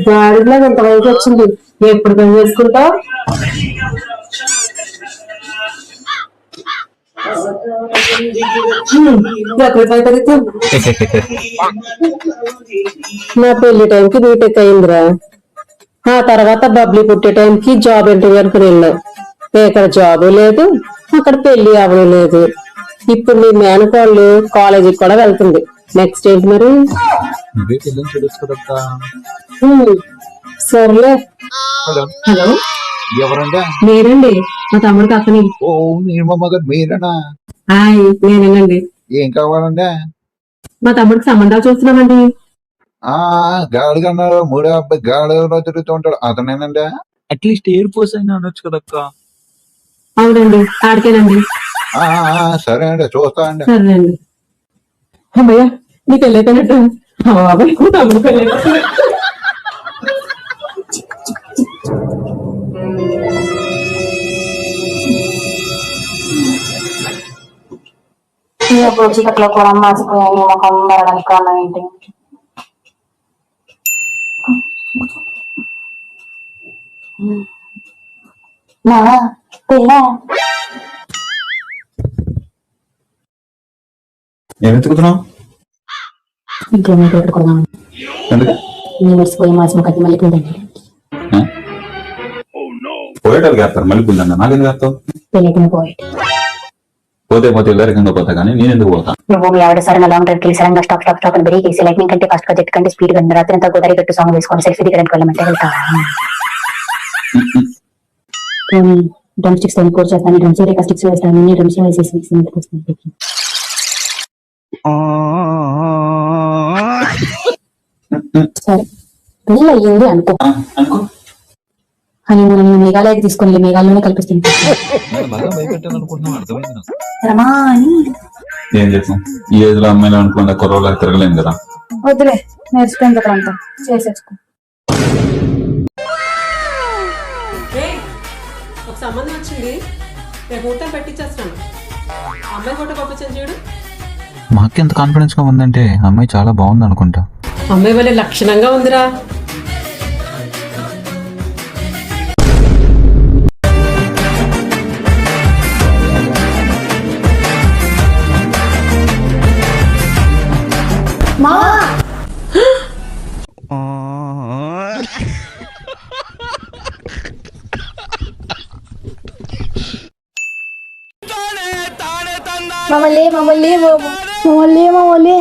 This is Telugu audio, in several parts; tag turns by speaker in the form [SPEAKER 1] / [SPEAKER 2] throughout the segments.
[SPEAKER 1] గాడిలో ఇంత వయసు వచ్చింది, ఎప్పుడు పని చేసుకుంటావు? నా పెళ్లి టైంకి బీటెక్ అయిందిరా. ఆ తర్వాత బబ్లీ పుట్టే టైంకి జాబ్ ఇంటర్వ్యూ అనుకుని వెళ్ళావు. ఇక్కడ జాబ్ లేదు, అక్కడ పెళ్లి అవ్వడం లేదు. ఇప్పుడు మీ మేనకోళ్ళు కాలేజీకి కూడా వెళ్తుంది. నెక్స్ట్ ఏంటి మరి? సర్లే. హలో,
[SPEAKER 2] ఎవరండి?
[SPEAKER 1] మీరండి మా తమ్ముడికి అతని.
[SPEAKER 2] ఓ మీరేనా?
[SPEAKER 1] నేనేనండి.
[SPEAKER 2] ఏం కావాలండి?
[SPEAKER 1] మా తమ్ముడికి సంబంధాలు చూస్తున్నామండి.
[SPEAKER 2] గాడి కన్నా మూడో అబ్బాయి గాడిలో తిరుగుతూ ఉంటాడు, అతనేనండి. అట్లీస్ట్ ఎయిర్ ఫోర్స్ అయినా అనొచ్చు కదక్క.
[SPEAKER 1] అవునండి, ఆడికేనండి.
[SPEAKER 2] సరే అండి, చూస్తా అండి.
[SPEAKER 1] సరే అండి. అమ్మయ్య, నీ పెళ్ళైపోయినట్టు. తమ్ముడు పెళ్ళి
[SPEAKER 3] చీకట్లో కూడా మార్చిపోయాయి. ముఖం మరడానికి కారణం ఏంటి?
[SPEAKER 2] ఏం ఎత్తుకుతున్నావు?
[SPEAKER 3] ఇంట్లో పెట్టుకున్నాను. మర్చిపోయి మార్చి ముఖం మళ్ళీ పోయిందండి.
[SPEAKER 2] పోయేటోళ్ళకి వేస్తారు, మళ్ళీ పుల్లండి. నాకెందుకు వేస్తావు?
[SPEAKER 3] పెళ్ళైపోయిన పోయి
[SPEAKER 2] పోతే పోతే ఇల్లరికంగా పోతా, కానీ నేను ఎందుకు పోతా?
[SPEAKER 3] నువ్వు మీ ఆవిడ సరైన లాంగ్ డ్రైవ్ కి సడన్గా స్టాప్ స్టాప్ స్టాప్ అని బ్రేక్ వేసి లైట్నింగ్ కంటే ఫాస్ట్ గా జెట్ కంటే స్పీడ్ గా రాత్రి అంతా గోదావరి గట్టు సాంగ్ వేసుకొని సెల్ఫీ దిగడానికి వెళ్ళమంటే వెళ్తావా? డ్రమ్ స్టిక్స్ తో కోర్ చేస్తాను, డ్రమ్స్ రేఖ స్టిక్స్ వేస్తాను, డ్రమ్స్ వేసేసి సరే పెళ్ళి అయ్యింది అనుకో. అని మనం మేఘాలయకి తీసుకొని మేఘాలలోనే కల్పిస్తుంది.
[SPEAKER 2] ఏం చేస్తాం, ఈ ఏజ్ లో అమ్మాయిలు అనుకున్న కుర్రోళ్ళకి తిరగలేం కదా.
[SPEAKER 3] వద్దులే, నేర్చుకోండి కదా అంతా చేసేసుకో.
[SPEAKER 1] ఒక సంబంధం వచ్చింది, రేపు ముహూర్తం పెట్టించేస్తాను. అమ్మాయి ఫోటో పంపించాను చూడు.
[SPEAKER 2] మాకు ఎంత కాన్ఫిడెన్స్ గా ఉందంటే అమ్మాయి చాలా బాగుంది అనుకుంటా.
[SPEAKER 1] అమ్మాయి వల్ల లక్షణంగా ఉందిరా.
[SPEAKER 3] మమ్మల్ని మమ్మల్ని మమ్మల్ని మమ్మల్ని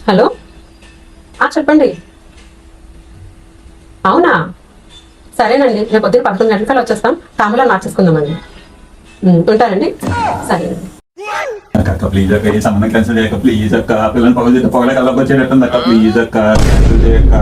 [SPEAKER 1] హలో, చెప్పండి. అవునా, సరేనండి, రేపు పొద్దున్న 11 గంటలకల్లా వచ్చేస్తాం. తాంబూలాలు మార్చేసుకుందామండి. ఉంటానండి. సరేనండి.
[SPEAKER 2] అక్క ప్లీజ్ అక్క, ఈ సంబంధం క్యాన్సిల్ చేయక ప్లీజ్ అక్క. పిల్లలు పొగల కల్లోకి వచ్చేటట్టుంది అక్క, ప్లీజ్ అక్క క్యాన్సిల్ చేయక.